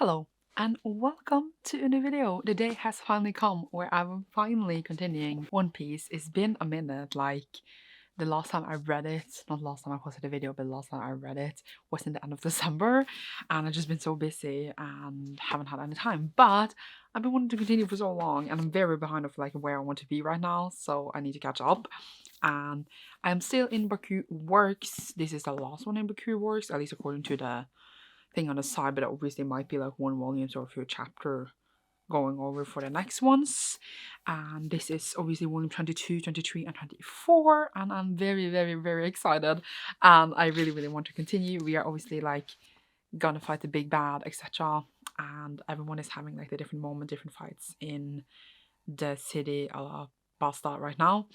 Hello and welcome to a new video. The day has finally come where I'm finally continuing One Piece. It's been a minute, like the last time I read it, not last time I posted a video, but the last time I read it was in the end of December, and I've just been so busy and haven't had any time. But I've been wanting to continue for so long, and I'm very behind of like where I want to be right now, so I need to catch up. And I'm still in BAROQUE Works. This is the last one in BAROQUE Works, at least according to the thing on the side, but obviously it might be like one volume or a few chapter going over for the next ones. And this is obviously volume 22, 23 and 24, and I'm very excited, and I really want to continue. We are obviously like gonna fight the big bad, etc., and everyone is having like the different moment, different fights in the city of Basta right now,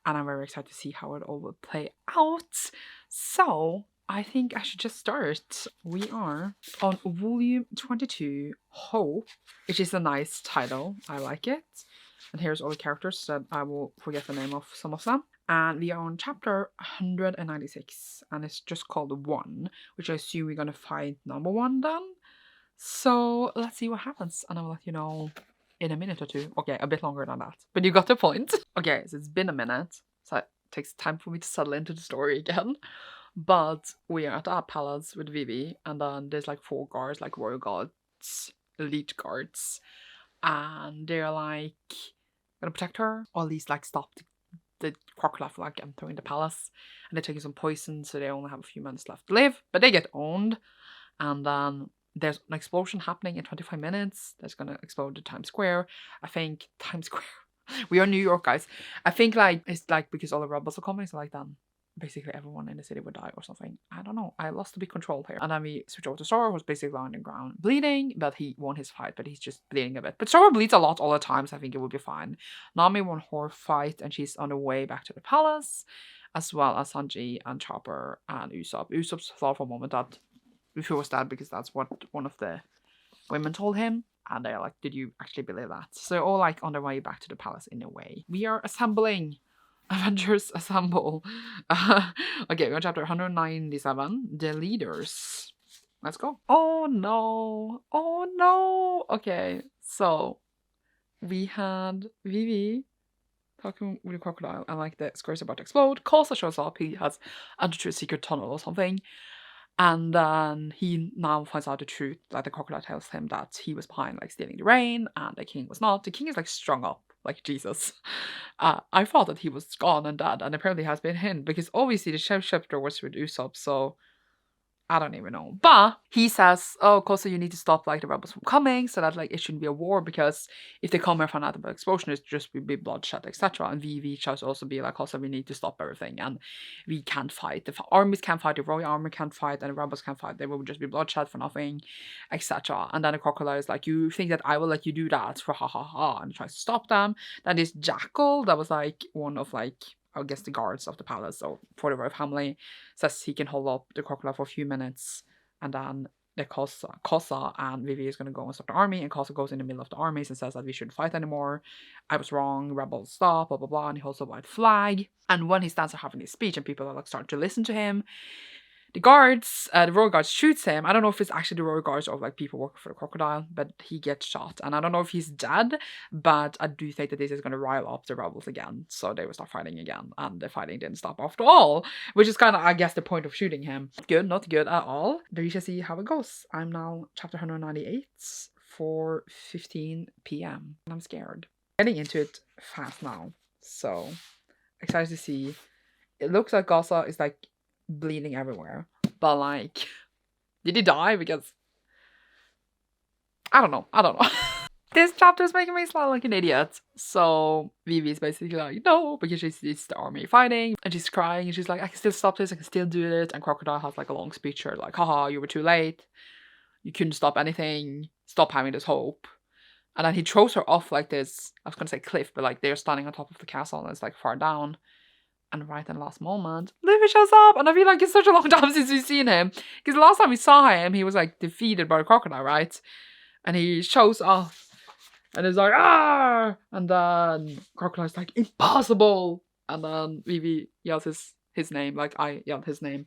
and I'm very excited to see how it all will play out. So I think I should just start. We are on volume 22, Hope, which is a nice title. I like it. And here's all the characters that I will forget the name of some of them. And we are on chapter 196, and it's just called One, which I assume we're gonna fight number one then. So let's see what happens, and I will let you know in a minute or two. Okay, a bit longer than that, but you got the point. Okay, so it's been a minute, so it takes time for me to settle into the story again. But we are at our palace with Vivi, and then there's like 4 guards, like royal guards, elite guards, and they're like gonna protect her, or at least like stop the crocodile from like entering the palace. And they're taking some poison, so they only have a few minutes left to live, but they get owned. And then there's an explosion happening in 25 minutes. That's gonna explode the Times Square. I think Times Square. We are New York, guys. I think like it's like because all the rebels are coming, so like then basically everyone in the city would die or something. I don't know. I lost a bit control here. And then we switch over to Sora, who's basically on the ground bleeding, but he won his fight, but he's just bleeding a bit. But Sora bleeds a lot all the time, so I think it will be fine. Nami won her fight, and she's on the way back to the palace, as well as Sanji and Chopper and Usopp. Usopp thought for a moment that Luffy was dead because that's what one of the women told him. And they're like, did you actually believe that? So they're all like on their way back to the palace in a way. We are assembling. Avengers assemble. Okay, we're on chapter 197. The leaders. Let's go. Oh no. Oh no. Okay, so we had Vivi talking with the crocodile, and like the square's about to explode. Kosa shows up. He has entered through a secret tunnel or something. And then he now finds out the truth, like the crocodile tells him that he was behind like stealing the rain, and the king was not. The king is like strung up like Jesus. I thought that he was gone and dead, and apparently has been hidden, because obviously the shapeshifter was with Usopp, so I don't even know. But he says, oh, Kosa, you need to stop like the rebels from coming, so that like it shouldn't be a war, because if they come and find out about explosion, it's just be bloodshed, etc. And Vivi shall also be like, Kosa, we need to stop everything, and we can't fight. The armies can't fight, the royal army can't fight, and the rebels can't fight. There will just be bloodshed for nothing, etc. And then the crocodile is like, you think that I will let you do that for ha ha ha, and tries to stop them. Then this jackal that was like one of like, I guess, the guards of the palace, or for the royal family, says he can hold up the crocodile for a few minutes, and then the Kosa and Vivi is going to go and stop the army, and Kosa goes in the middle of the armies and says that we shouldn't fight anymore. I was wrong, rebels stop, blah blah blah, and he holds a white flag. And when he stands there having his speech and people are like starting to listen to him, the guards, the royal guards shoots him. I don't know if it's actually the royal guards or like people working for the crocodile, but he gets shot. And I don't know if he's dead, but I do think that this is going to rile up the rebels again. So they will start fighting again, and the fighting didn't stop after all, which is kind of, I guess, the point of shooting him. Good, not good at all. But we shall see how it goes. I'm now chapter 198 for 15 p.m. and I'm scared. Getting into it fast now, so excited to see. It looks like Gaza is like bleeding everywhere, but like, did he die? Because I don't know. This chapter is making me sound like an idiot. So Vivi is basically like, no, because she sees the army fighting, and she's crying, and she's like, I can still stop this, I can still do it. And Crocodile has like a long speech here, like, haha, you were too late, you couldn't stop anything, stop having this hope. And then he throws her off like this, I was gonna say cliff, but like they're standing on top of the castle and it's like far down. And right in the last moment, Luffy shows up, and I feel like it's such a long time since we've seen him. Because the last time we saw him, he was like defeated by the crocodile, right? And he shows up, and it's like, ah! And then Crocodile's like, impossible! And then Vivi yells his name, like I yelled his name.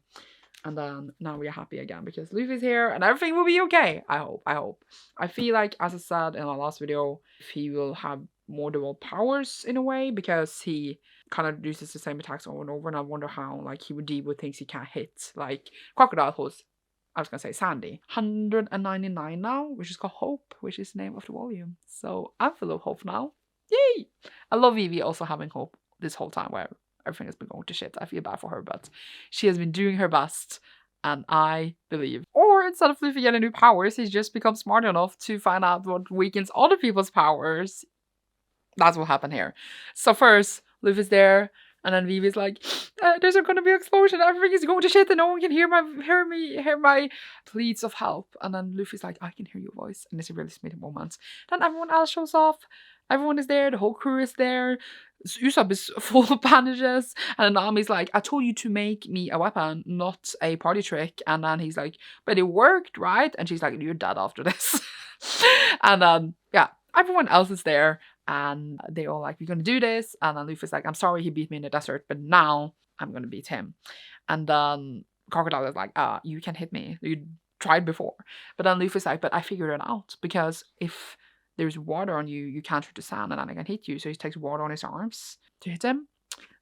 And then now we are happy again because Luffy's here and everything will be okay. I hope. I feel like, as I said in our last video, he will have more dual powers in a way because he kind of uses the same attacks over and over, and I wonder how like he would deal with things he can't hit, like Crocodile, who's, I was gonna say Sandy. 199 now, which is called Hope, which is the name of the volume. So I'm full of hope now. Yay! I love Vivi also having hope this whole time where everything has been going to shit. I feel bad for her, but she has been doing her best, and I believe. Or instead of Luffy getting new powers, he's just become smart enough to find out what weakens other people's powers. That's what happened here. So first, Luffy's there, and then Vivi's like, there's gonna be an explosion, everything is going to shit, and no one can hear my pleas of help. And then Luffy's like, I can hear your voice, and it's a really sweet moment. Then everyone else shows off. Everyone is there, the whole crew is there. Usopp is full of bandages, and then Nami's like, I told you to make me a weapon, not a party trick. And then he's like, but it worked, right? And she's like, you're dead after this. And then, yeah, everyone else is there, and they all like, we're gonna do this. And then Luffy's like, I'm sorry he beat me in the desert, but now I'm gonna beat him. And then Crocodile is like, you can hit me. You tried before. But then Luffy's like, but I figured it out, because if there's water on you, you can't hit the sand, and then I can hit you. So he takes water on his arms to hit him.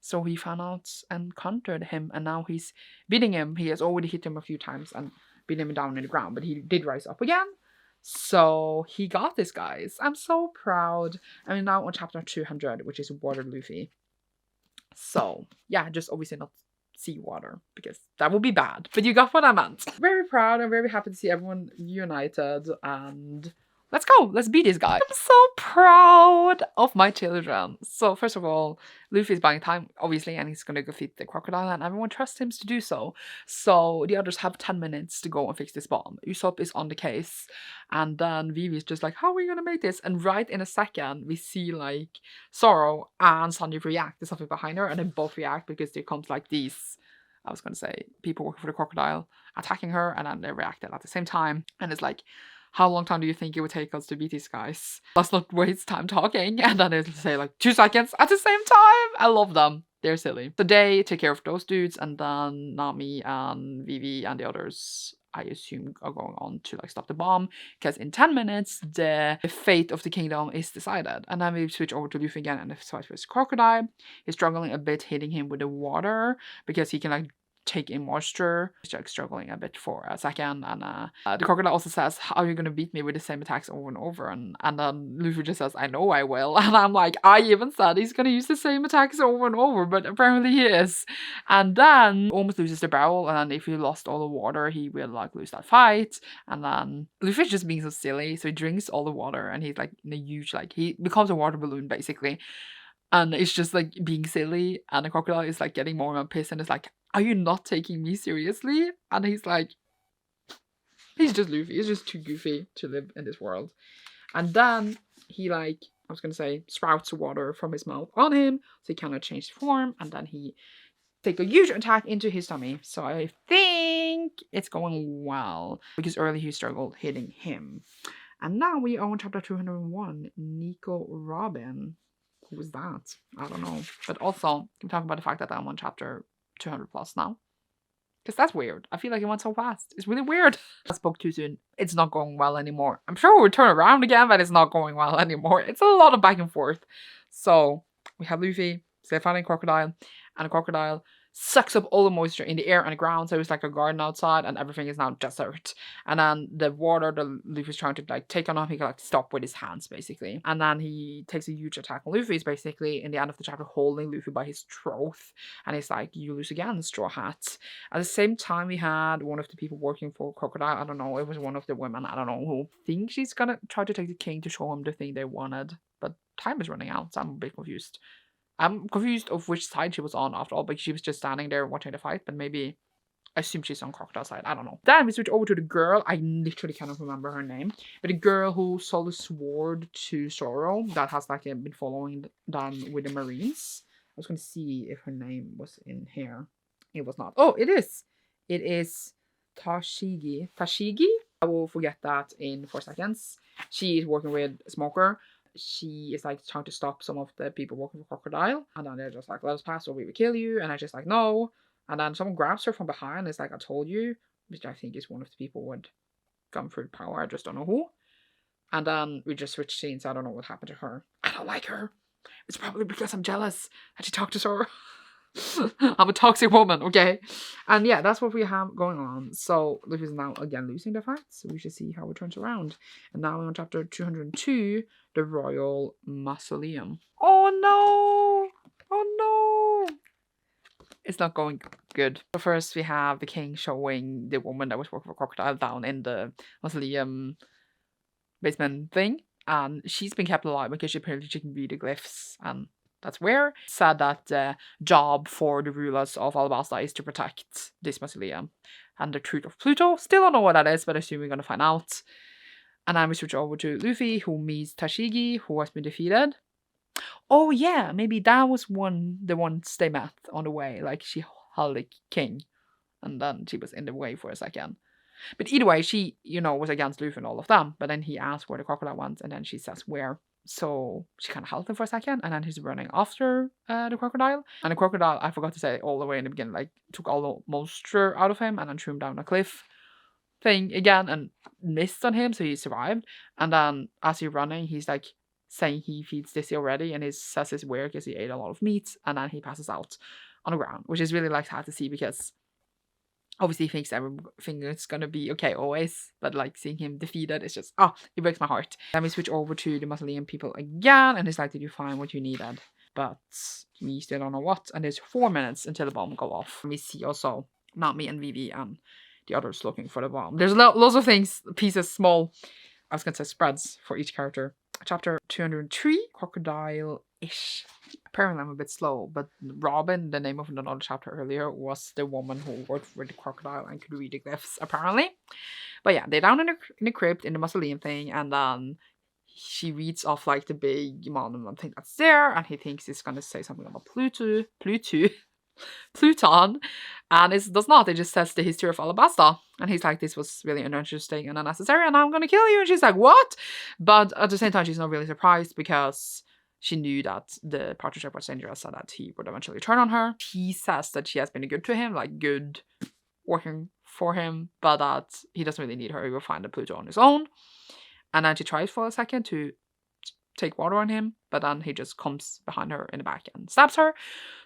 So he found out and countered him, and now he's beating him. He has already hit him a few times and beat him down in the ground, but he did rise up again. So he got this, guys. I'm so proud. I mean, now on chapter 200, which is Water Luffy. So yeah, just obviously not seawater, because that would be bad. But you got what I meant. Very proud. I'm very happy to see everyone united, and let's go. Let's beat this guy. I'm so proud of my children. So first of all, Luffy's buying time, obviously, and he's gonna go feed the crocodile, and everyone trusts him to do so. So the others have 10 minutes to go and fix this bomb. Usopp is on the case, and then Vivi is just like, how are we gonna make this? And right in a second, we see like Zoro and Sanji react. There's something behind her, and they both react because there comes like these, I was gonna say, people working for the crocodile attacking her, and then they reacted at the same time. And it's like, how long time do you think it would take us to beat these guys? Let's not waste time talking. And then it'll say like 2 seconds at the same time. I love them. They're silly. So they take care of those dudes, and then Nami and Vivi and the others, I assume, are going on to like stop the bomb, because in 10 minutes the fate of the kingdom is decided. And then we switch over to Luffy again, and the fight with Crocodile. He's struggling a bit, hitting him with the water because he can like take in moisture. He's like struggling a bit for a second, and the crocodile also says, how are you gonna beat me with the same attacks over and over? And then Luffy just says, I know I will. And I'm like, I even said he's gonna use the same attacks over and over, but apparently he is. And then almost loses the barrel, and then if he lost all the water, he will like lose that fight. And then Luffy's just being so silly, so he drinks all the water, and he's like in a huge, like, he becomes a water balloon basically. And it's just like being silly, and the crocodile is like getting more and more pissed, and it's like, are you not taking me seriously? And he's like, he's just Luffy. He's just too goofy to live in this world. And then he like, I was gonna say, sprouts water from his mouth on him, so he cannot change form, and then he take a huge attack into his tummy. So I think it's going well, because earlier he struggled hitting him. And now we are on chapter 201, Nico Robin. Who is that? I don't know. But also, can we talk about the fact that I'm on chapter 200 plus now? Because that's weird. I feel like it went so fast. It's really weird. I spoke too soon. It's not going well anymore. I'm sure we'll turn around again, but it's not going well anymore. It's a lot of back and forth. So, we have Luffy, they're fighting Crocodile, and the crocodile sucks up all the moisture in the air and the ground, so it's like a garden outside, and everything is now desert. And then the water that Luffy's trying to like take on him, he can like stop with his hands basically. And then he takes a huge attack on Luffy. He's basically in the end of the chapter holding Luffy by his throat, and he's like, you lose again, Straw Hat. At the same time, we had one of the people working for Crocodile, I don't know, it was one of the women, I don't know, who thinks she's gonna try to take the king to show him the thing they wanted, but time is running out, so I'm a bit confused. I'm confused of which side she was on after all, but she was just standing there watching the fight, but maybe, I assume she's on Crocodile's side, I don't know. Then we switch over to the girl, I literally cannot remember her name, but the girl who sold the sword to Zoro, that has like been following them with the Marines. I was going to see if her name was in here. It was not. Oh, it is. It is Tashigi. Tashigi? I will forget that in 4 seconds. She is working with Smoker. She is like trying to stop some of the people working for Crocodile, and then they're just like, let us pass or we will kill you. And I just like, no. And then someone grabs her from behind and is like, I told you, which I think is one of the people with Gunfruit power. I just don't know who. And then we just switch scenes. I don't know what happened to her. I don't like her. It's probably because I'm jealous that she talked to her. I'm a toxic woman, okay? And yeah, that's what we have going on. So Luffy is now again losing the fight. So we should see how it turns around. And now we're on chapter 202, the Royal Mausoleum. Oh no! Oh no! It's not going good. So first we have the king showing the woman that was working for Crocodile down in the Mausoleum basement thing. And she's been kept alive because apparently she can read the glyphs, and that's where. Said that the job for the rulers of Alabasta is to protect this mausoleum. And the truth of Pluto, still don't know what that is, but I assume we're gonna find out. And then we switch over to Luffy, who meets Tashigi, who has been defeated. Oh yeah, maybe that was the ones they met on the way. Like she held the king, and then she was in the way for a second. But either way, she, was against Luffy and all of them. But then he asked where the crocodile went, and then she says where. So she kind of held him for a second, and then he's running after the crocodile. And the crocodile, I forgot to say all the way in the beginning, like took all the moisture out of him and then threw him down a cliff thing again and missed on him, so he survived. And then as he's running, he's like saying he feels dizzy already, and he says it's weird because he ate a lot of meat, and then he passes out on the ground, which is really like sad to see because obviously he thinks everything is gonna be okay always, but like seeing him defeated is just, it breaks my heart. Then we switch over to the Mausoleum people again, and it's like, did you find what you needed? But we still don't know what, and there's 4 minutes until the bomb go off. We see also Nami and Vivi and the others looking for the bomb. There's lots of things, pieces, small, I was gonna say spreads for each character. Chapter 203, Crocodile-Ish. Apparently I'm a bit slow, but Robin, the name of another chapter earlier, was the woman who worked with the crocodile and could read the glyphs, apparently. But yeah, they're down in the crypt, in the mausoleum thing, and then she reads off like the big monument thing that's there, and he thinks it's gonna say something about Pluton, and it does not. It just says the history of Alabasta, and he's like, this was really uninteresting and unnecessary, and I'm gonna kill you. And she's like, what? But at the same time, she's not really surprised because she knew that the partnership was dangerous and that he would eventually turn on her. He says that she has been good to him, like good working for him, but that he doesn't really need her. He will find the Pluto on his own. And then she tries for a second to take water on him, but then he just comes behind her in the back and stabs her.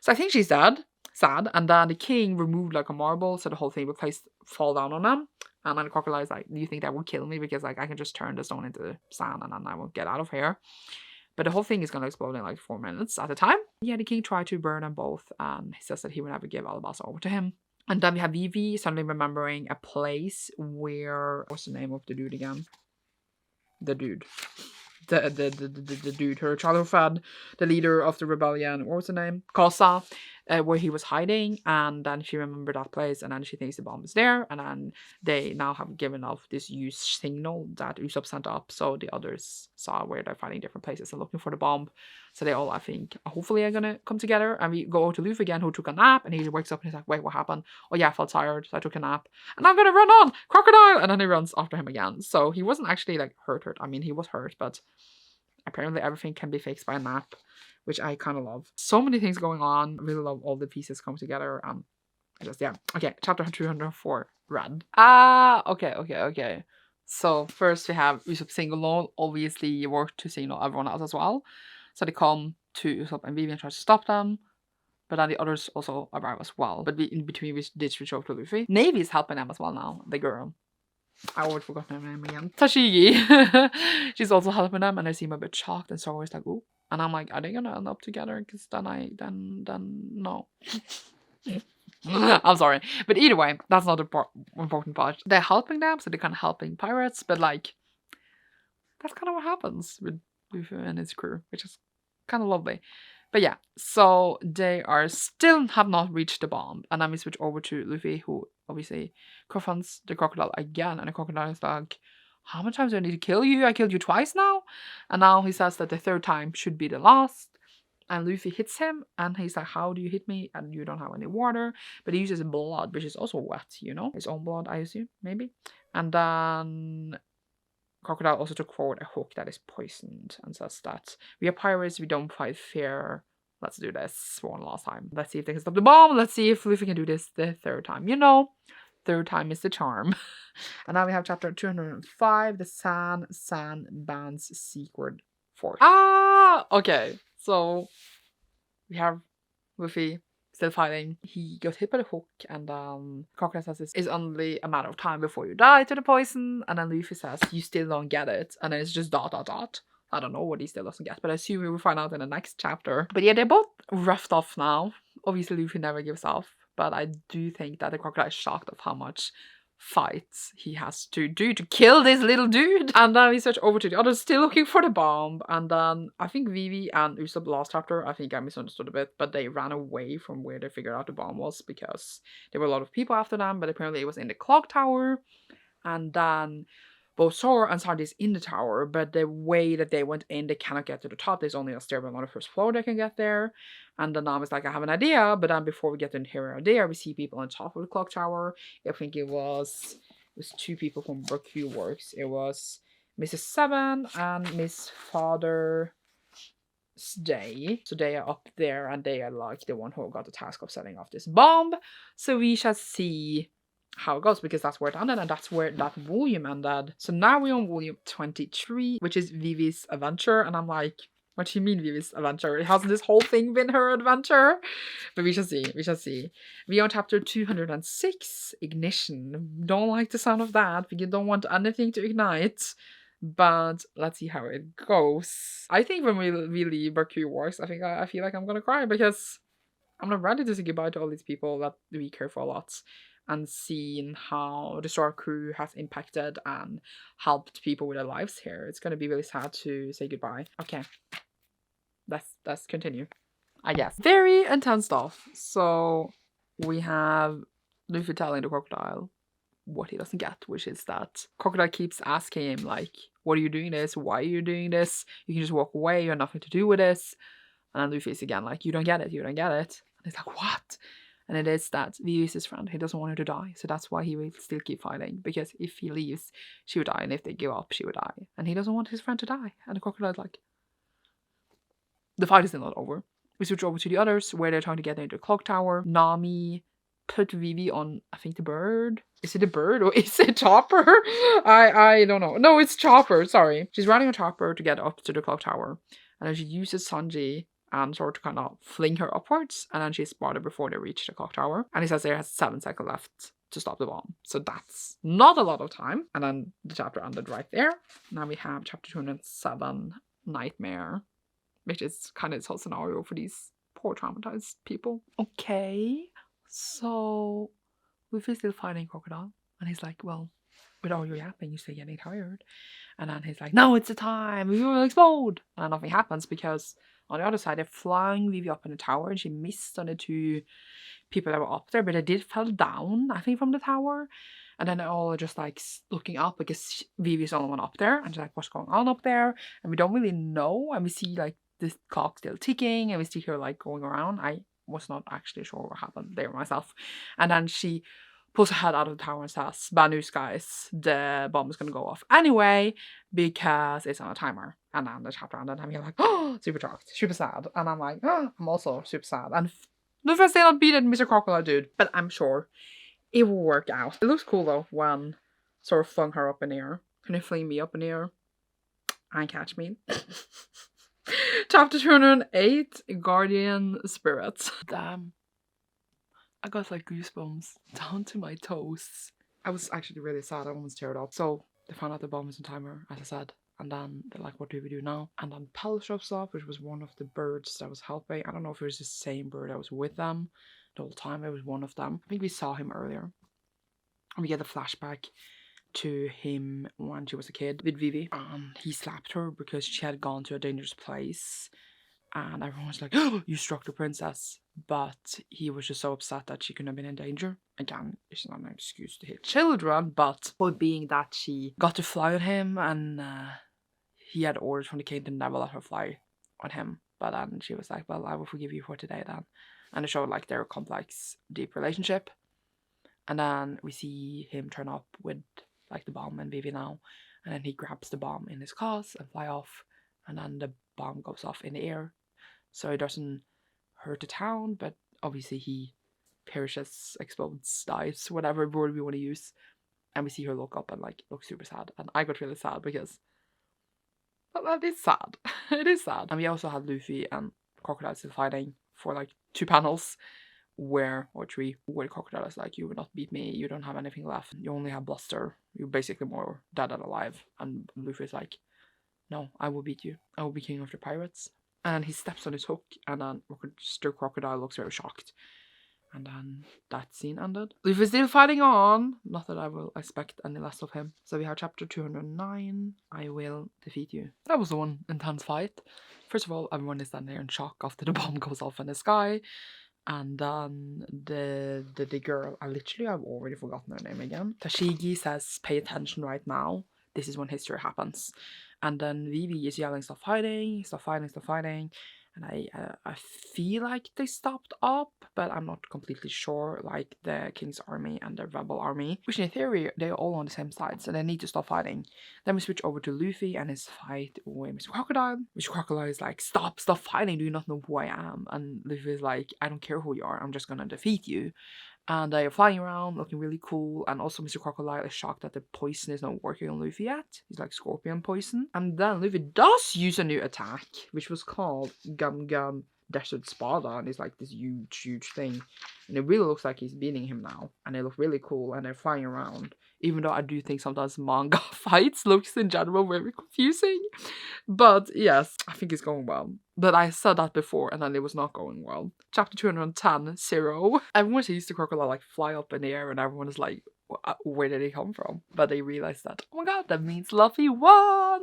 So I think she's dead. Sad. And then the king removed like a marble, so the whole thing would fall down on them. And then the crocodile's like, do you think that would kill me? Because like I can just turn the stone into sand and then I will get out of here. But the whole thing is going to explode in like 4 minutes at a time. Yeah, the king tried to burn them both, and he says that he would never give Alabasta over to him. And then we have Vivi suddenly remembering a place where, what's the name of the dude again? The dude. The dude, her childhood friend, the leader of the rebellion, what was the name? Kosa, where he was hiding, and then she remembered that place, and then she thinks the bomb is there, and then they now have given off this use signal that Usopp sent up, so the others saw where they're finding different places and looking for the bomb. So they all, I think, hopefully are gonna come together, and we go to Luffy again, who took a nap, and he wakes up and he's like, wait, what happened? Oh yeah, I felt tired, so I took a nap, and I'm gonna run on! Crocodile! And then he runs after him again. So he wasn't actually like hurt. I mean, he was hurt, but apparently everything can be fixed by a nap, which I kind of love. So many things going on. I really love all the pieces coming together. Yeah. Okay, chapter 204, Red. Okay. So first we have Usopp Single. Obviously he worked to signal everyone else as well. So they come to Usopp and Vivi and try to stop them. But then the others also arrive as well. But in between we did switch over to Luffy. Navy is helping them as well now, the girl. I always forgot her name again. Tashigi. She's also helping them, and they seem a bit shocked, and so it's like, ooh. And I'm like, are they gonna end up together? Because then no. I'm sorry. But either way, that's not the important part. They're helping them, so they're kind of helping pirates, but like, that's kind of what happens with Luffy and his crew, which is kind of lovely. But yeah, so they are still have not reached the bomb. And then we switch over to Luffy, who obviously confronts the crocodile again. And the crocodile is like, how many times do I need to kill you? I killed you twice now. And now he says that the third time should be the last. And Luffy hits him. And he's like, how do you hit me? And you don't have any water. But he uses blood, which is also wet, his own blood, I assume, maybe. And then Crocodile also took forward a hook that is poisoned and says that we are pirates, we don't fight fair, let's do this one last time. Let's see if they can stop the bomb. Let's see if Luffy can do this the third time. You know, third time is the charm. And now we have chapter 205, the San Band's Secret Force. Ah, okay. So we have Luffy still fighting. He got hit by the hook, and Crocodile says it's only a matter of time before you die to the poison. And then Luffy says you still don't get it, and then it's just ... I don't know what he still doesn't get, but I assume we will find out in the next chapter. But yeah, they're both roughed off now. Obviously, Luffy never gives up, but I do think that the Crocodile is shocked of how much fights he has to do to kill this little dude. And then we switch over to the others still looking for the bomb. And then I think Vivi and Usopp last chapter, I think I misunderstood a bit, but they ran away from where they figured out the bomb was because there were a lot of people after them, but apparently it was in the clock tower. And then both Zoro and Sanji is in the tower, but the way that they went in, they cannot get to the top. There's only a stairwell on the first floor they can get there. And then Nami's like, I have an idea. But then before we get to the idea, we see people on top of the clock tower. I think it was 2 people from BAROQUE Works. It was Mrs. Seven and Miss Father Day. So they are up there, and they are like the one who got the task of setting off this bomb. So we shall see how it goes, because that's where it ended, and that's where that volume ended. So now we're on volume 23, which is Vivi's adventure, and I'm like, what do you mean Vivi's adventure? It hasn't this whole thing been her adventure? But we shall see, we shall see. We are on chapter 206, Ignition. Don't like the sound of that, because you don't want anything to ignite. But let's see how it goes. I think when we leave BAROQUE Works, I feel like I'm gonna cry, because I'm not ready to say goodbye to all these people that we care for a lot, and seeing how the Star Crew has impacted and helped people with their lives here. It's gonna be really sad to say goodbye. Okay, let's continue, I guess. Very intense stuff. So we have Luffy telling the Crocodile what he doesn't get, which is that Crocodile keeps asking him, like, what are you doing this? Why are you doing this? You can just walk away, you have nothing to do with this. And then Luffy's again like, you don't get it, you don't get it. And he's like, what? And it is that Vivi is his friend. He doesn't want her to die. So that's why he will still keep fighting. Because if he leaves, she would die. And if they give up, she would die. And he doesn't want his friend to die. And the Crocodile's like, the fight is still not over. We switch over to the others, where they're trying to get into the clock tower. Nami put Vivi on, I think, the bird. Is it a bird or is it Chopper? I don't know. No, it's Chopper. Sorry. She's riding on Chopper to get up to the clock tower. And then she uses Sanji and sort of kind of fling her upwards, and then she's spotted before they reach the clock tower. And he says there has 7 seconds left to stop the bomb. So that's not a lot of time. And then the chapter ended right there. Now we have chapter 207, Nightmare, which is kind of this whole scenario for these poor traumatized people. Okay, so Luffy's still fighting Crocodile, and he's like, well, with all your yapping, you're still getting tired. And then he's like, no, it's the time, we will explode. And nothing happens, because on the other side, they're flying Vivi up in the tower, and she missed on the 2 people that were up there, but they did fall down, I think, from the tower. And then they're all just like looking up, because Vivi's the only one up there, and she's like, what's going on up there? And we don't really know, and we see like the clock still ticking, and we see her like going around. I was not actually sure what happened there myself. And then she pulls her head out of the tower and says, bad news guys, the bomb is gonna go off anyway, because it's on a timer. And then the chapter ended, and I'm like, oh, super shocked, super sad. And I'm like, oh, I'm also super sad. And Luffy still not beaten Mr. Crocodile dude, but I'm sure it will work out. It looks cool though when sort of flung her up in the air. Can you fling me up in the air and catch me? Chapter 208, Guardian Spirits. Damn. I got like goosebumps down to my toes. I was actually really sad. I almost teared up. So they found out the bomb was on timer, as I said. And then they're like, what do we do now? And then Pell shows up, which was one of the birds that was helping. I don't know if it was the same bird that was with them the whole time. It was one of them. I think we saw him earlier. And we get a flashback to him when she was a kid with Vivi. And he slapped her because she had gone to a dangerous place. And everyone was like, oh, you struck the princess. But he was just so upset that she couldn't have been in danger. Again, it's not an excuse to hit children, but point being that she got to fly on him, and he had orders from the king to never let her fly on him. But then she was like, well, I will forgive you for today then. And it showed like their complex, deep relationship. And then we see him turn up with like the bomb and Vivi now. And then he grabs the bomb in his claws and fly off. And then the bomb goes off in the air. So he doesn't her to town, but obviously he perishes, explodes, dies, whatever word we want to use. And we see her look up and like look super sad. And I got really sad because that is sad. It is sad. And we also had Luffy and Crocodile still fighting for like 2 panels or 3 where Crocodile is like, you will not beat me, you don't have anything left, you only have bluster, you're basically more dead than alive. And Luffy is like, no, I will beat you, I will be king of the pirates. And he steps on his hook, and then Mr. Crocodile looks very shocked. And then that scene ended. Luffy's still fighting on. Not that I will expect any less of him. So we have chapter 209. I will defeat you. That was the one intense fight. First of all, everyone is then there in shock after the bomb goes off in the sky. And then the girl, I've already forgotten her name again. Tashigi says, pay attention right now. This is when history happens. And then Vivi is yelling, stop fighting, stop fighting, stop fighting. And I feel like they stopped up, but I'm not completely sure. Like the King's army and the rebel army, which in theory they're all on the same side, so they need to stop fighting. Then we switch over to Luffy and his fight with Mr. Crocodile. Mr. Crocodile is like, stop fighting, do you not know who I am? And Luffy is like, I don't care who you are, I'm just gonna defeat you. And they are flying around, looking really cool. And also Mr. Crocodile is shocked that the poison is not working on Luffy yet. He's like scorpion poison. And then Luffy does use a new attack, which was called Gum Gum Desert Spada. And it's like this huge thing. And it really looks like he's beating him now. And they look really cool, and they're flying around. Even though I do think sometimes manga fights looks in general very confusing. But yes, I think it's going well. But I said that before, and then it was not going well. Chapter 210, Zero. Everyone sees the crocodile like fly up in the air, and everyone is like, where did he come from? But they realize that, oh my god, that means Luffy won!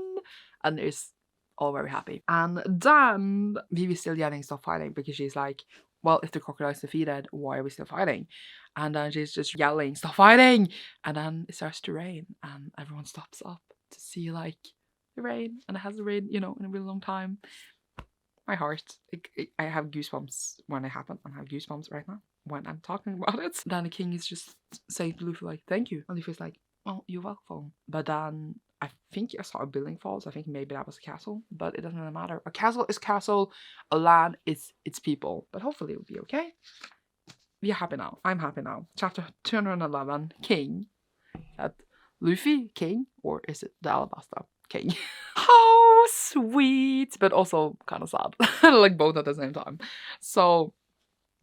And it's all very happy. And then Vivi's still yelling, stop fighting, because she's like, well, if the crocodile is defeated, why are we still fighting? And then she's just yelling, stop fighting! And then it starts to rain, and everyone stops up to see like the rain, and it hasn't rained, in a really long time. My heart, I have goosebumps when it happened, and I have goosebumps right now when I'm talking about it. Then the king is just saying to Luffy like, thank you. And Luffy's like, oh, you're welcome. But then I think I saw a building fall, so I think maybe that was a castle, but it doesn't really matter. A castle is castle, a land is its people. But hopefully it will be okay. We are happy now. I'm happy now. Chapter 211, King. That Luffy, King, or is it the Alabasta King? How sweet, but also kind of sad. Like both at the same time. So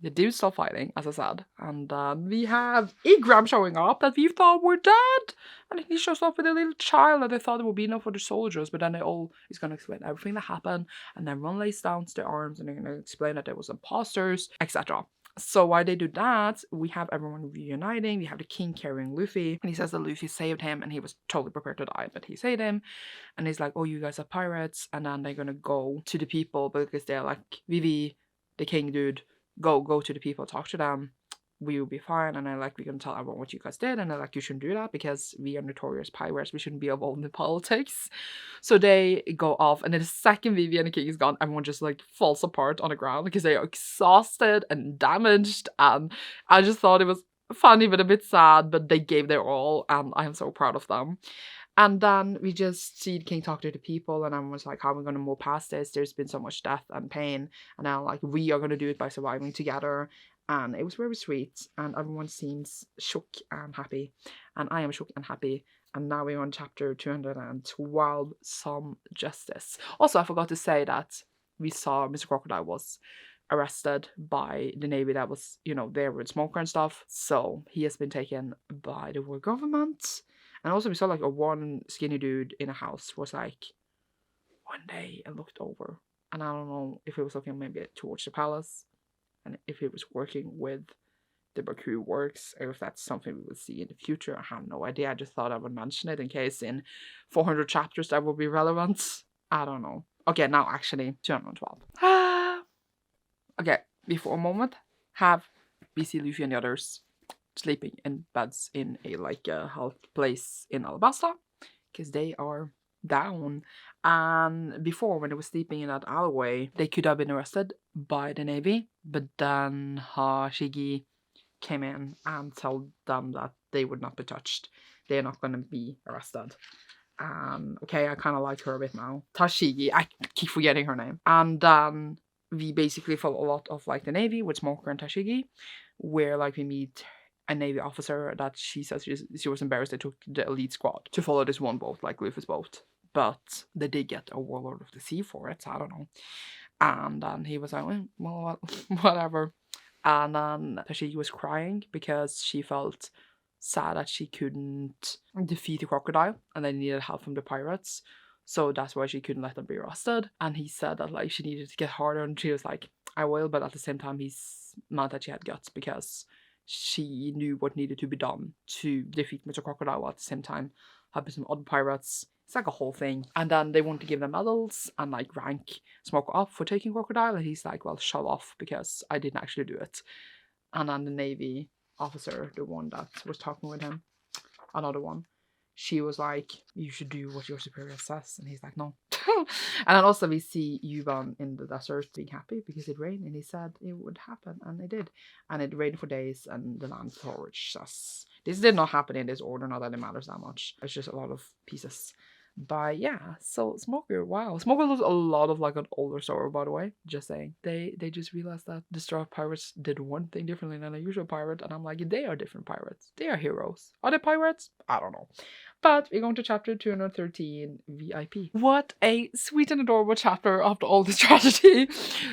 the dudes stop fighting, as I said, and we have Igram showing up that we thought were dead, and he shows up with a little child that they thought it would be enough for the soldiers, but then he's gonna explain everything that happened, and everyone lays down to their arms, and they're gonna explain that there was imposters, etc. So while they do that, we have everyone reuniting. We have the king carrying Luffy, and he says that Luffy saved him, and he was totally prepared to die, but he saved him. And he's like, oh, you guys are pirates, and then they're gonna go to the people, because they're like, Vivi, the king dude, go to the people, talk to them, we will be fine. And we're gonna tell everyone what you guys did, and they're like, you shouldn't do that because we are notorious pirates, we shouldn't be involved in politics. So they go off, and then the second Vivi and the king is gone, everyone just like falls apart on the ground because they are exhausted and damaged. And I just thought it was funny but a bit sad, but they gave their all, and I am so proud of them. And then we just see the king talk to the people, and everyone's like, how are we going to move past this? There's been so much death and pain, and now like we are going to do it by surviving together. And it was very sweet, and everyone seems shook and happy, and I am shook and happy. And now we're on chapter 212, Some Justice. Also, I forgot to say that we saw Mr. Crocodile was arrested by the navy that was, there with Smoker and stuff. So he has been taken by the world government. And also we saw like a one skinny dude in a house was like one day and looked over. And I don't know if he was looking maybe towards the palace, and if he was working with the BAROQUE works, or if that's something we will see in the future. I have no idea. I just thought I would mention it in case in 400 chapters that will be relevant. I don't know. Okay, now actually 212. Okay, before a moment, we see Luffy and the others sleeping in beds in a health place in Alabasta, because they are down. And before, when they were sleeping in that alleyway, they could have been arrested by the navy, but then Shigi came in and told them that they would not be touched. They're not going to be arrested. Okay, I kind of like her a bit now. Tashigi, I keep forgetting her name. And then we basically follow a lot of like the Navy with Smoker and Tashigi, where like we meet a Navy officer that she says she was embarrassed they took the elite squad to follow this one boat, like Luffy's boat. But they did get a Warlord of the Sea for it, so I don't know. And then he was like, well, whatever. And then Tashigi was crying because she felt sad that she couldn't defeat the crocodile and they needed help from the pirates. So that's why she couldn't let them be arrested. And he said that like she needed to get harder, and she was like, I will, but at the same time he's mad that she had guts because she knew what needed to be done to defeat Mr. Crocodile at the same time. Helping some other pirates. It's like a whole thing. And then they want to give them medals and like rank Smoker up for taking Crocodile. And he's like, well, shut off because I didn't actually do it. And then the Navy officer, the one that was talking with him, another one, she was like, you should do what your superior says. And he's like, no. And then also we see Yuban in the desert being happy because it rained, and he said it would happen, and it did. And it rained for days, and the land foraged us. This did not happen in this order, not that it matters that much. It's just a lot of pieces. But yeah, so Smoker, wow. Smoker looks a lot of like an older Zoro, by the way. Just saying. They just realized that the Straw Pirates did one thing differently than a usual pirate, and I'm like, they are different pirates. They are heroes. Are they pirates? I don't know. But we're going to chapter 213, V.I.P. What a sweet and adorable chapter after all this tragedy.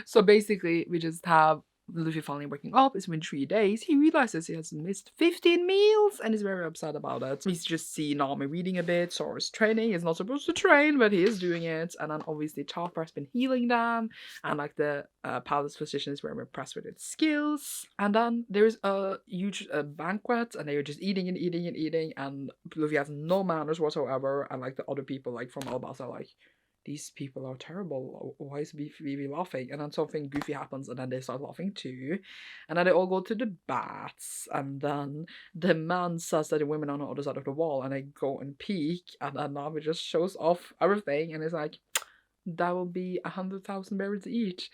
So basically, we just have Luffy finally waking up. It's been 3 days. He realizes he has missed 15 meals and is very upset about it. We just see Nami reading a bit. Zoro's training. He's not supposed to train, but he is doing it. And then obviously Chap has been healing them. And like the palace physician is very impressed with its skills. And then there's a huge banquet, and they're just eating and eating and eating. And Luffy has no manners whatsoever. And like the other people like from Alabasta are like, these people are terrible. Why is Vivi laughing? And then something goofy happens, and then they start laughing too. And then they all go to the baths, and then the man says that the women are on the other side of the wall, and they go and peek, and then Nami just shows off everything, and it's like, that will be 100,000 berries each.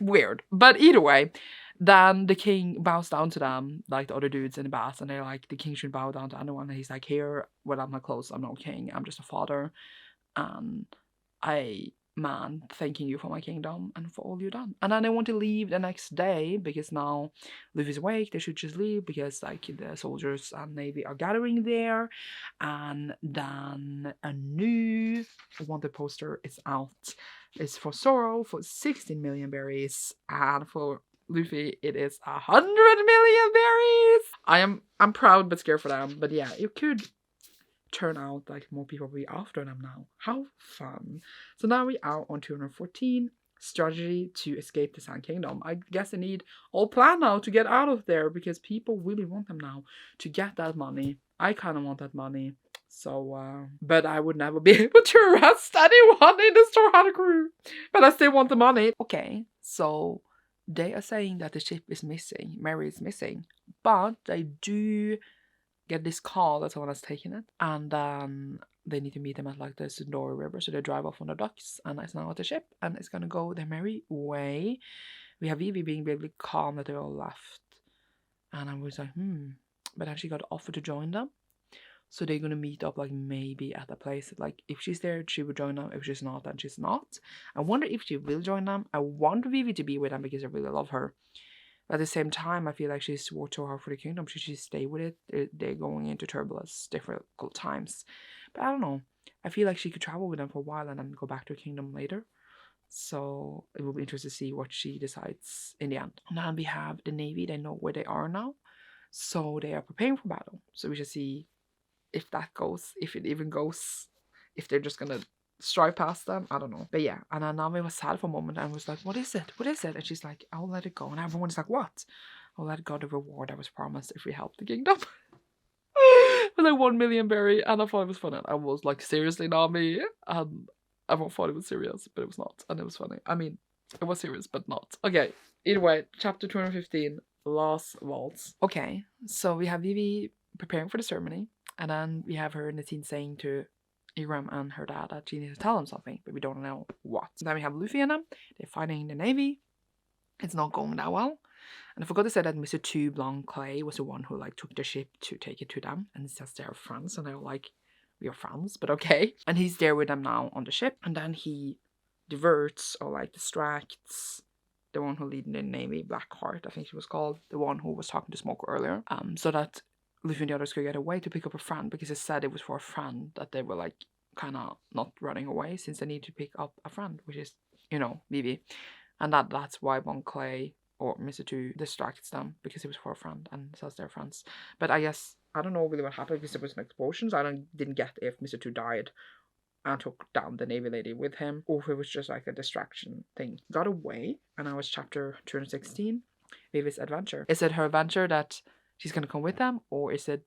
Weird. But either way, then the king bows down to them, like the other dudes in the baths, and they're like, the king should bow down to anyone. And he's like, here, without my clothes, I'm not king, I'm just a father. And man, thanking you for my kingdom and for all you've done. And then they want to leave the next day because now Luffy's awake. They should just leave because like the soldiers and Navy are gathering there. And then a new wanted poster is out. It's for Zoro for 16 million berries, and for Luffy it is 100 million berries. I'm proud but scared for them. But yeah, it could turn out like more people will be after them now. How fun. So now we are on 214, strategy to escape the Sand Kingdom. I guess they need all plan now to get out of there because people really want them now to get that money. I kind of want that money. So, but I would never be able to arrest anyone in the Straw Hat crew. But I still want the money. Okay, so they are saying that the ship is missing. Mary is missing. But they do get this call that someone has taken it, and they need to meet them at like the Sundori River, so they drive off on the docks, and it's now at the ship, and it's gonna go their merry way. We have Vivi being really calm that they all left, and I was like, but then she got offered to join them, so they're gonna meet up like maybe at a place, like if she's there she would join them, if she's not then she's not. I wonder if she will join them. I want Vivi to be with them because I really love her. At the same time, I feel like she's worked so hard for the kingdom. She should stay with it. They're going into turbulence, difficult times. But I don't know. I feel like she could travel with them for a while and then go back to the kingdom later. So it will be interesting to see what she decides in the end. And then we have the Navy. They know where they are now. So they are preparing for battle. So we should see if that goes, if it even goes, if they're just going to stride past them. I don't know. But yeah, and then Nami was sad for a moment and was like, what is it? What is it? And she's like, I'll let it go. And everyone's like, what? I'll let go, the reward that was promised if we help the kingdom. With like 1 million berry. And I thought it was funny. I was like, seriously, Nami? And everyone thought it was serious, but it was not. And it was funny. I mean, it was serious, but not. Okay, either way, chapter 215, Last Waltz. Okay, so we have Vivi preparing for the ceremony. And then we have her in the scene saying to Igram and her dad that she needs to tell them something, but we don't know what. Then we have Luffy and them. They're fighting in the Navy. It's not going that well. And I forgot to say that Mr. Two Blanc Clay was the one who like took the ship to take it to them. And it says they're friends, and they're like, we are friends, but okay. And he's there with them now on the ship. And then he diverts or like distracts the one who leading the Navy, Blackheart, I think she was called, the one who was talking to Smoker earlier, so that Luffy and the others could get away to pick up a friend, because it said it was for a friend that they were like kind of not running away, since they need to pick up a friend, which is, you know, Vivi, and that's why Bon Clay or Mr. 2 distracts them, because it was for a friend and says they're friends. But I guess I don't know really what happened, because there was an explosion, so I didn't get if Mr. 2 died and took down the Navy lady with him, or if it was just like a distraction thing. Got away, and now it's chapter 216, Vivi's adventure. Is it her adventure that she's gonna come with them, or is it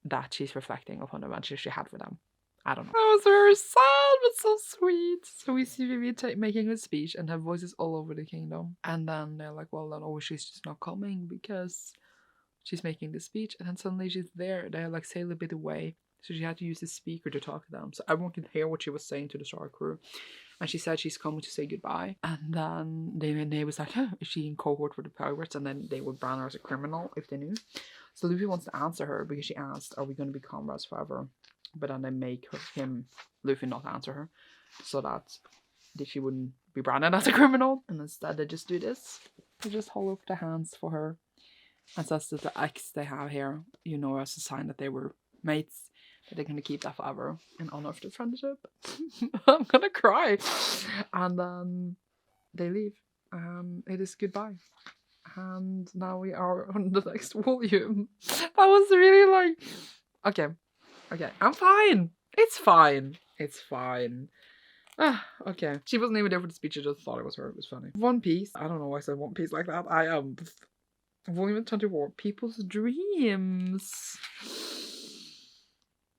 that she's reflecting upon the adventure she had with them? I don't know. That was very sad, but so sweet. So we see Vivi making a speech, and her voice is all over the kingdom. And then they're like, well, then, oh, she's just not coming because she's making the speech. And then suddenly she's there. They like sail a bit away. So she had to use the speaker to talk to them. So everyone could hear what she was saying to the Star crew. And she said she's coming to say goodbye. And then they was like, huh, is she in cohort for the pirates? And then they would brand her as a criminal if they knew. So Luffy wants to answer her because she asked, are we going to be comrades forever? But then they make Luffy not answer her, so that she wouldn't be branded as a criminal. And instead they just do this. They just hold up their hands for her. And says that the X they have here, you know, as a sign that they were mates, that they're going to keep that forever in honor of the friendship. I'm going to cry. And then they leave. It is goodbye. And now we are on the next volume. That was really like... Okay, I'm fine. It's fine. It's fine. Okay. She wasn't even there for the speech. I just thought it was her. It was funny. One Piece. I don't know why I said One Piece like that. I am... Volume 24. People's Dreams.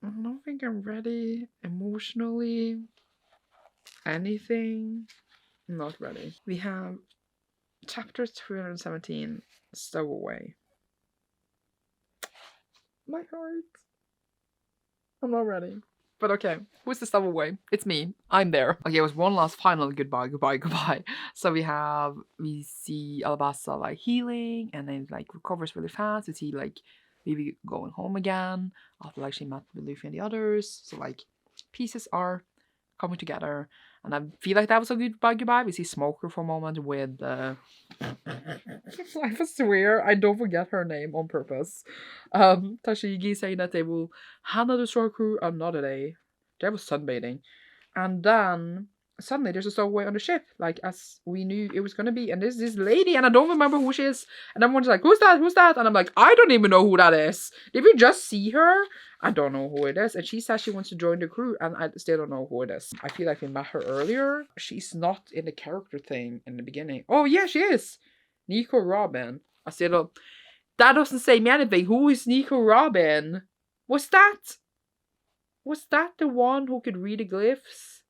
I don't think I'm ready. Emotionally. Anything. Not ready. We have chapter 317. Stoaway. My heart. I'm not ready. But okay, who's the Stoaway? It's me. I'm there. Okay, it was one last final goodbye. So we see Alabasta like healing, and then like recovers really fast. We see like Vivi going home again after like she met with Luffy and the others. So like pieces are coming together, and I feel like that was a goodbye. We see Smoker for a moment with I swear I don't forget her name on purpose. Tashigi saying that they will handle the Star crew another day. There was sunbathing, and then suddenly there's a Stoaway on the ship, like as we knew it was gonna be. And there's this lady, and I don't remember who she is. And everyone's like, "Who's that? Who's that?" And I'm like, "I don't even know who that is. Did we just see her? I don't know who it is." And she says she wants to join the crew, and I still don't know who it is. I feel like we met her earlier. She's not in the character thing in the beginning. Oh yeah, she is. Nico Robin. I still don't... That doesn't say me anything. Who is Nico Robin? Was that the one who could read the glyphs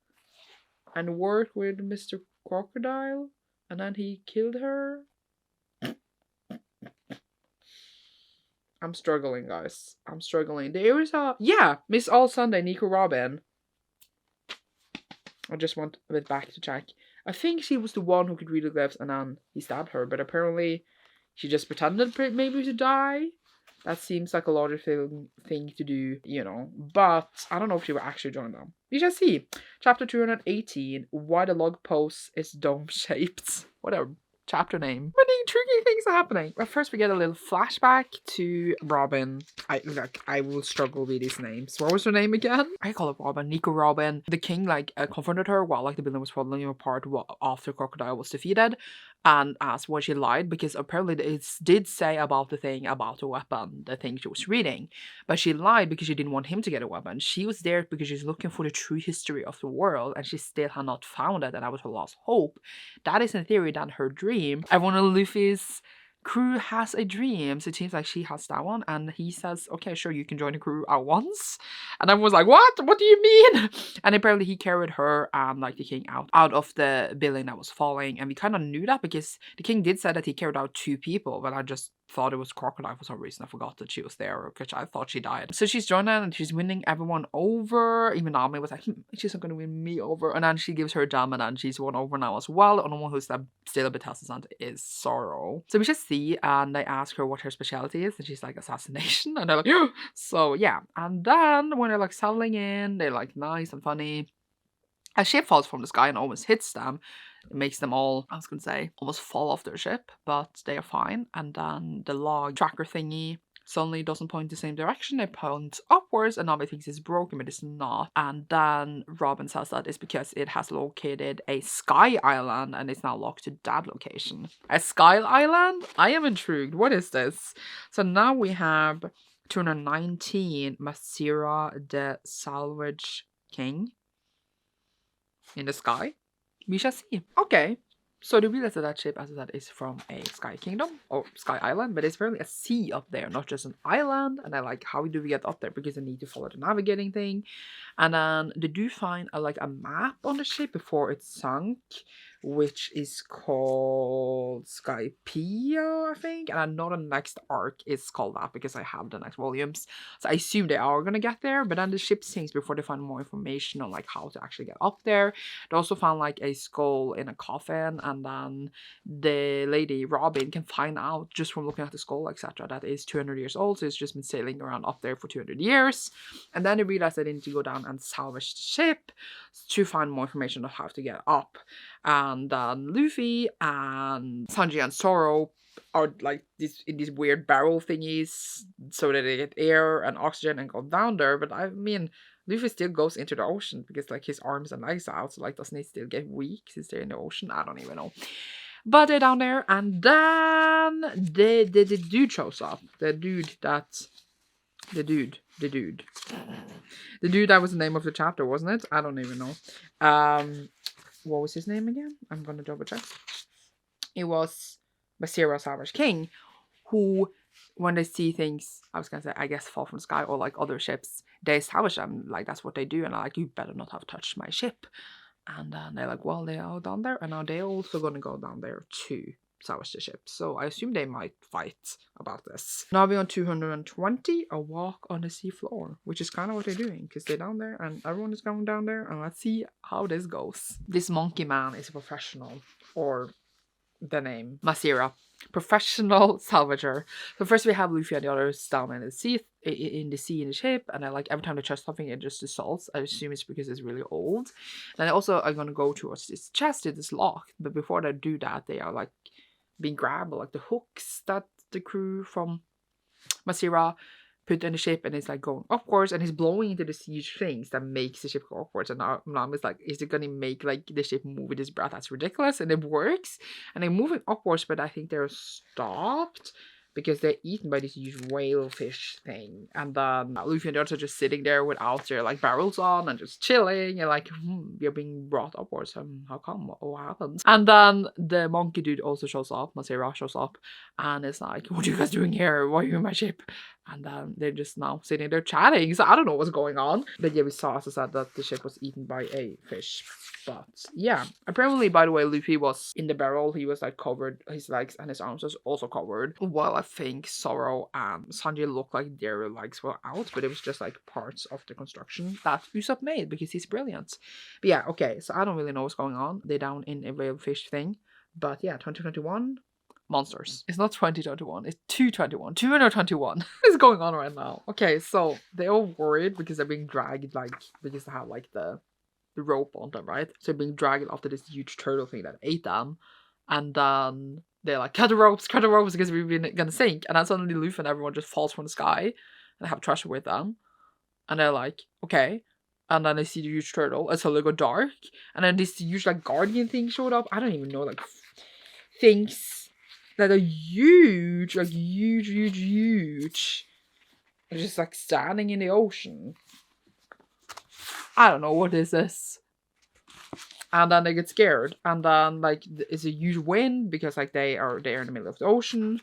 and work with Mr. Crocodile, and then he killed her? I'm struggling, guys. I'm struggling. There is a... Yeah, Miss All Sunday, Nico Robin. I just want a bit back to check. I think she was the one who could read the glyphs, and then he stabbed her, but apparently she just pretended maybe to die. That seems like a logical thing to do, you know. But I don't know if she will actually join them. We shall see. Chapter 218. Why the log post is dome-shaped. Whatever. Chapter name. Many intriguing things are happening. But first we get a little flashback to Robin. I will struggle with these names. What was her name again? I call it Robin. Nico Robin. The king confronted her while like the building was falling apart after Crocodile was defeated, and asked why she lied, because apparently it did say about the thing about the weapon, the thing she was reading, but she lied because she didn't want him to get a weapon. She was there because she's looking for the true history of the world, and she still had not found it, and that was her last hope. That is in theory then her dream. Everyone in Luffy's crew has a dream, so it seems like she has that one, and he says, okay, sure, you can join the crew at once. And everyone was like, what do you mean? And apparently he carried her and like the king out of the building that was falling, and we kind of knew that because the king did say that he carried out 2 people, but I just thought it was Crocodile for some reason. I forgot that she was there, because I thought she died. So she's joining, and she's winning everyone over. Even Nami was like, she's not going to win me over. And then she gives her jam, and then she's won over now as well. And the one who's still a bit hesitant is Sorrow. So we just see, and they ask her what her specialty is, and she's like, assassination. And they're like, so yeah. And then when they're like settling in, they're like nice and funny. A ship falls from the sky and almost hits them. It makes them all, I was gonna say, almost fall off their ship, but they are fine. And then the log tracker thingy suddenly doesn't point the same direction. It points upwards, and Nami thinks it's broken, but it's not. And then Robin says that it's because it has located a sky island and it's now locked to that location. A sky island? I am intrigued. What is this? So now we have 219 Masira the Salvage King in the sky. We shall see. Okay. So the realize that ship, as I said, is from a sky kingdom or sky island, but it's apparently a sea up there, not just an island. And I like, how do we get up there? Because I need to follow the navigating thing. And then they do find a map on the ship before it sunk, which is called Skypea, I think. And I know the next arc is called that because I have the next volumes. So I assume they are gonna get there, but then the ship sinks before they find more information on like how to actually get up there. They also found like a skull in a coffin, and then the lady Robin can find out just from looking at the skull, etc., that is 200 years old. So it's just been sailing around up there for 200 years. And then they realized they need to go down and salvage the ship to find more information on how to get up. And then Luffy and Sanji and Zoro are like in these weird barrel thingies so that they get air and oxygen and go down there. But I mean, Luffy still goes into the ocean because like his arms and legs are out, so like doesn't he still get weak since they're in the ocean? I don't even know. But they're down there, and then the dude shows up. The dude that was the name of the chapter, wasn't it? I don't even know. What was his name again? I'm gonna double check. It was Masira Salvage King, who, when they see things, I was gonna say, I guess, fall from the sky or like other ships, they salvage them. Like that's what they do, and I'm like, you better not have touched my ship. And then they're like, well, they are down there, and now they're also gonna go down there to salvage the ship. So I assume they might fight about this. Now we're on 220, a walk on the seafloor, which is kind of what they're doing because they're down there and everyone is going down there, and let's see how this goes. This monkey man is a professional, or the name Masira, professional salvager. So first we have Luffy and the others down in the sea in the ship, and I like every time they touch something it just dissolves. I assume it's because it's really old. And also I'm gonna go towards this chest. It is locked, but before they do that, they are like being grabbed, like the hooks that the crew from Masira put in the ship, and it's like going upwards, and he's blowing into these huge things that makes the ship go upwards. And now is like, is it gonna make like the ship move with his breath? That's ridiculous. And it works, and they're moving upwards, but I think they're stopped because they're eaten by this huge whale fish thing. And then Luffy and the others are just sitting there without their like barrels on and just chilling, and like, we're being brought upwards. How come? What happens? And then the monkey dude also shows up. Masira shows up, and it's like, what are you guys doing here? Why are you in my ship? And then they're just now sitting there chatting. So I don't know what's going on. But yeah, we saw, as I said, that the ship was eaten by a fish. But yeah, apparently, by the way, Luffy was in the barrel. He was like covered, his legs and his arms was also covered. While I think Zoro and Sanji looked like their legs were out, but it was just like parts of the construction that Usopp made because he's brilliant. But yeah, okay, so I don't really know what's going on. They're down in a whale fish thing. But yeah, 2021. Monsters. It's not 2021, it's 221. 221 is going on right now. Okay, so they're all worried because they're being dragged, like, because they have like the rope on them, right? So they're being dragged after this huge turtle thing that ate them. And then they're like, cut the ropes because we're gonna sink. And then suddenly Luffy and everyone just falls from the sky and they have treasure with them. And they're like, okay. And then they see the huge turtle, and so they go dark. And then this huge like guardian thing showed up. I don't even know, like things that are huge, like huge. They're just like standing in the ocean. I don't know, what is this? And then they get scared, and then like it's a huge wind because like they are in the middle of the ocean,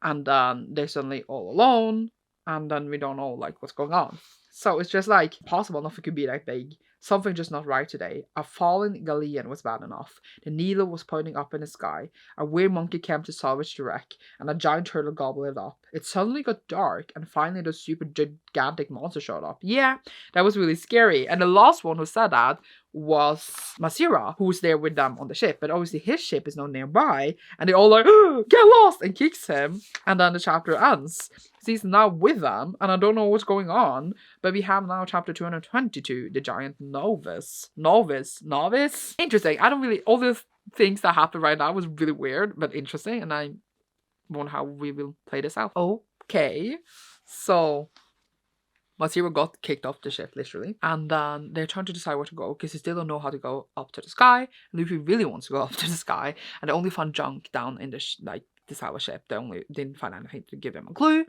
and then they're suddenly all alone, and then we don't know like what's going on. So it's just like possible nothing could be that big. Something just not right today. A fallen galleon was bad enough. The needle was pointing up in the sky. A weird monkey came to salvage the wreck, and a giant turtle gobbled it up. it suddenly got dark and finally the super gigantic monster showed up. Yeah, that was really scary. And the last one who said that was Masira, who was there with them on the ship. But obviously his ship is not nearby. And they all like, get lost, and kicks him. And then the chapter ends. So he's now with them, and I don't know what's going on. But we have now chapter 222, the giant Novice. Novice? Interesting. I don't really, all these things that happen right now was really weird, but interesting. And I wonder how we will play this out. Okay, so Masira got kicked off the ship, literally. And then they're trying to decide where to go because they still don't know how to go up to the sky. Luffy really wants to go up to the sky. And they only found junk down in the, the Salvage ship. They didn't find anything to give him a clue.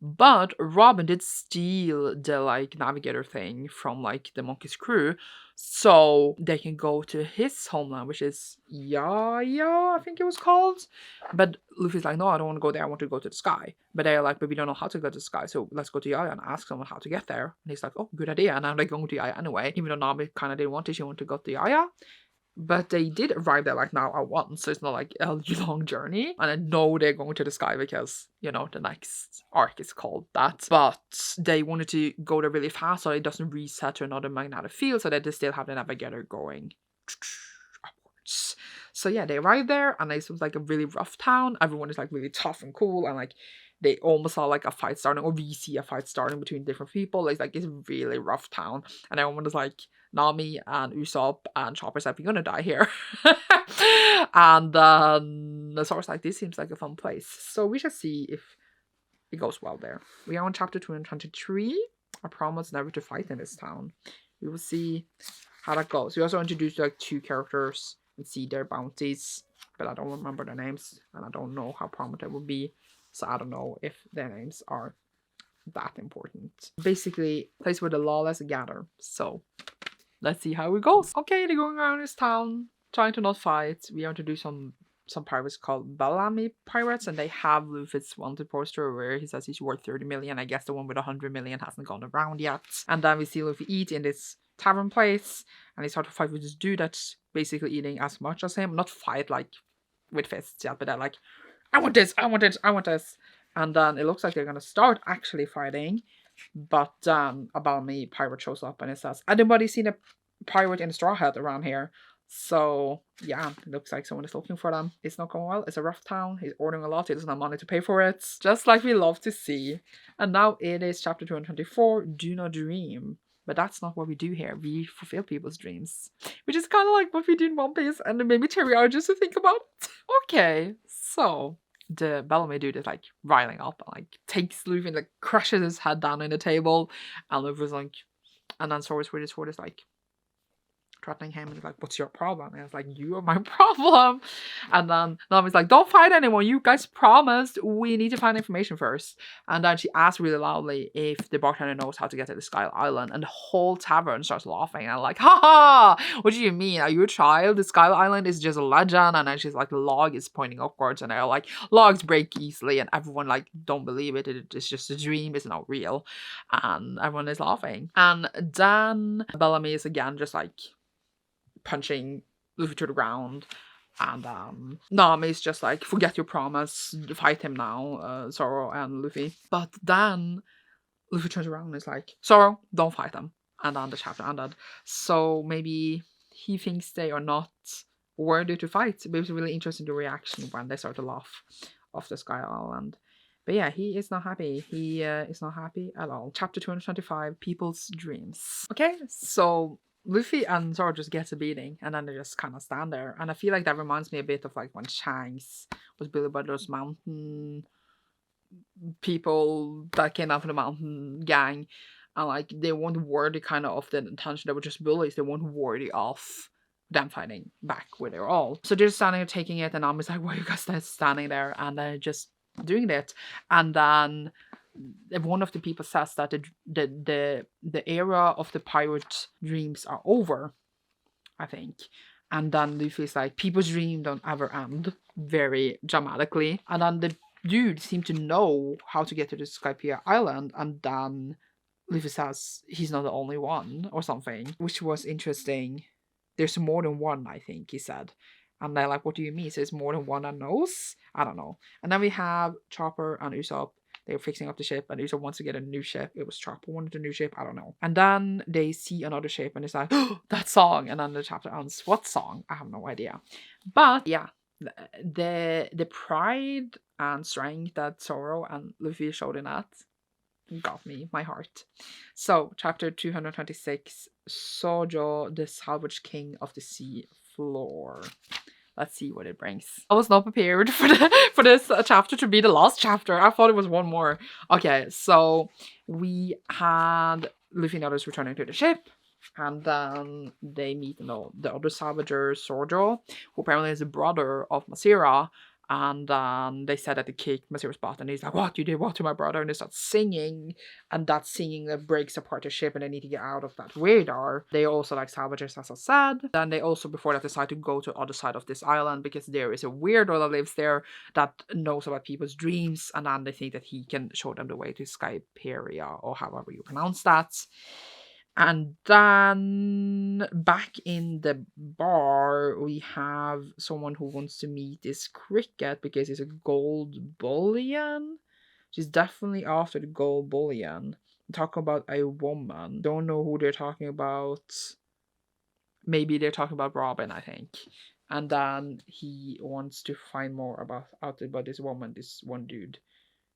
But Robin did steal the, navigator thing from, the monkey's crew. So they can go to his homeland, which is Yaya, I think it was called. But Luffy's like, no, I don't want to go there. I want to go to the sky. But they're like, but we don't know how to go to the sky. So let's go to Yaya and ask someone how to get there. And he's like, oh, good idea. And now they're going to Yaya anyway. Even though Nami kind of didn't want to. She wanted to go to Yaya. But they did arrive there now at once, so it's not a long journey. And I know they're going to the sky because, the next arc is called that. But they wanted to go there really fast so it doesn't reset to another magnetic field so that they still have the navigator going upwards. So yeah, they arrived there and it was a really rough town. Everyone is really tough and cool and they almost saw a fight starting, or we see a fight starting between different people. It's a really rough town. And everyone is Nami and Usopp and Chopper said, we're gonna die here. And then the source this seems like a fun place. So we shall see if it goes well there. We are on chapter 223. I promise never to fight in this town. We will see how that goes. We also introduced 2 characters and see their bounties, but I don't remember their names and I don't know how prominent they will be. So I don't know if their names are that important. Basically, place where the lawless gather. So let's see how it goes. Okay, they're going around this town, trying to not fight. We are introduced some pirates called Bellamy pirates, and they have Luffy's wanted poster where he says he's worth 30 million. I guess the one with 100 million hasn't gone around yet. And then we see Luffy eat in this tavern place, and he starts to fight with this dude that's basically eating as much as him. Not fight with fists yet, but they're I want this, I want this, I want this. And then it looks like they're gonna start actually fighting. But a Bellamy pirate shows up and it says, anybody seen a pirate in a straw hat around here? So yeah, it looks like someone is looking for them. It's not going well. It's a rough town. He's ordering a lot. He doesn't have money to pay for it. Just like we love to see. And now it is chapter 224, Do Not Dream. But that's not what we do here. We fulfill people's dreams. Which is kind of like what we do in One Piece. And it made me teary-eyed just to think about it. Okay, so the Bellamy dude is riling up and takes Luffy and crushes his head down in the table, and Luffy's and then Sora's with his sword is threatening him and he's what's your problem? And it's you are my problem. And then Nami's don't fight anyone, you guys promised, we need to find information first. And then she asks really loudly if the bartender knows how to get to the Sky Island, and the whole tavern starts laughing and haha, what do you mean, are you a child? The Sky Island is just a legend. And then she's the log is pointing upwards and they're logs break easily, and everyone don't believe it, it's just a dream, it's not real. And everyone is laughing. And then Bellamy is again just punching Luffy to the ground, and Nami's just forget your promise, fight him now, Zoro and Luffy. But then Luffy turns around and is Zoro, don't fight them. And then the chapter ended. So maybe he thinks they are not worthy to fight. But it was really interesting, the reaction when they start to laugh off the Sky Island. But yeah, he is not happy. He is not happy at all. Chapter 225, People's Dreams. Okay, so Luffy and Zoro just gets a beating, and then they just kind of stand there. And I feel that reminds me a bit of when Shanks was bullied by those mountain people that came out from the mountain gang. And they weren't worthy of the attention. They were just bullies. They weren't worthy of them fighting back where they were all. So they're just standing there taking it, and Nami's why are you guys standing there? And they're just doing it. And then one of the people says that the era of the pirate dreams are over, I think. And then Luffy's people's dreams don't ever end, very dramatically. And then the dude seemed to know how to get to the Skypiea Island, and then Luffy says he's not the only one or something, which was interesting. There's more than one, I think, he said. And they're what do you mean? So there's more than one that knows? I don't know. And then we have Chopper and Usopp They were fixing up the ship, and Usopp wants to get a new ship. It was Chap who wanted a new ship, I don't know. And then they see another ship, and it's like, oh, that song. And then the chapter ends. What song? I have no idea. But yeah, the pride and strength that Zoro and Luffy showed in that got me, my heart. So chapter 226, Shoujou, the Salvage King of the Seafloor. Let's see what it brings. I was not prepared for this chapter to be the last chapter. I thought it was one more. Okay, so we had Luffy and others returning to the ship. And then they meet, you know, the other Salvager, Shoujou, who apparently is a brother of Masira. And they said that they kicked Masira's butt, and he's like, what, you did what to my brother? And they start singing, and that singing that breaks apart the ship, and they need to get out of that radar. They also like Salvagers, as I said. Then they also before that decide to go to the other side of this island, because there is a weirdo that lives there that knows about people's dreams, and then they think that he can show them the way to Skyperia, or however you pronounce that. And then back in the bar, we have someone who wants to meet this cricket because it's a gold bullion. She's definitely after the gold bullion. Talking about a woman. Don't know who they're talking about. Maybe they're talking about Robin, I think. And then he wants to find more about this woman, this one dude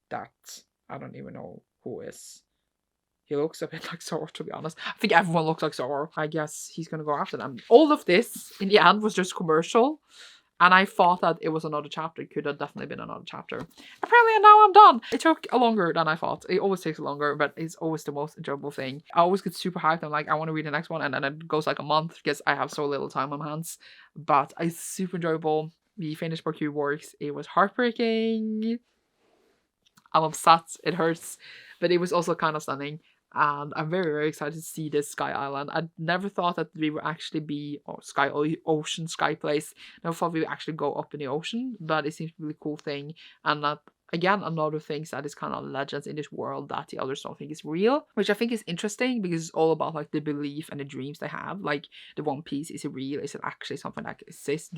that I don't even know who is. He looks a bit like Zoro, to be honest. I think everyone looks like Zoro. I guess he's gonna go after them. All of this, in the end, was just commercial. And I thought that it was another chapter. It could have definitely been another chapter. Apparently, now I'm done. It took longer than I thought. It always takes longer, but it's always the most enjoyable thing. I always get super hyped. I'm like, I want to read the next one. And then it goes like a month because I have so little time on my hands. But it's super enjoyable. We finished BAROQUE Works. It was heartbreaking. I'm upset. It hurts. But it was also kind of stunning. And I'm very, very excited to see this Sky Island. I never thought that we would actually be, or Ocean Sky Place. Never thought we would actually go up in the ocean, but it seems to be a cool thing. And that, again, another thing that is kind of legends in this world that the others don't think is real, which I think is interesting because it's all about like the belief and the dreams they have. Like the One Piece, is it real? Is it actually something that exists?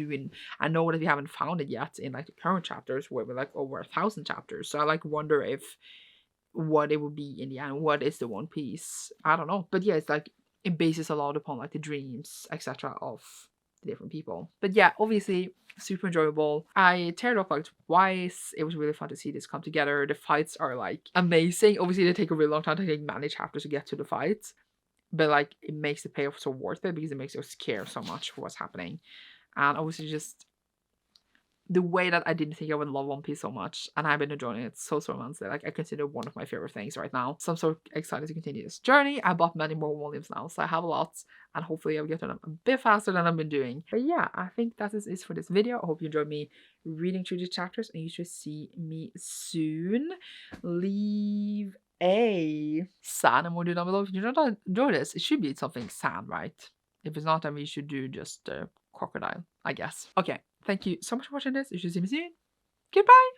I know that we haven't found it yet in like the current chapters where we're like over 1,000 chapters. So I like wonder if what it would be in the end. What is the One Piece? I don't know. But yeah, it's like it bases a lot upon like the dreams, etc. of the different people. But yeah, obviously super enjoyable. I teared up like twice. It was really fun to see this come together. The fights are like amazing. Obviously they take a really long time to take many chapters to get to the fights, but like it makes the payoff so worth it because it makes us care so much for what's happening. And obviously just the way that I didn't think I would love One Piece so much, and I've been enjoying it so immensely. Like I consider it one of my favorite things right now. So I'm so excited to continue this journey. I bought many more volumes now, so I have a lot, and hopefully I'll get to them a bit faster than I've been doing. But yeah, I think that is it for this video. I hope you enjoyed me reading through the chapters, and you should see me soon. Leave a sad emoji down below if you don't enjoy this. It should be something sad, right? If it's not, then we should do just crocodile, I guess. Okay. Thank you so much for watching this. You should see me soon. Goodbye!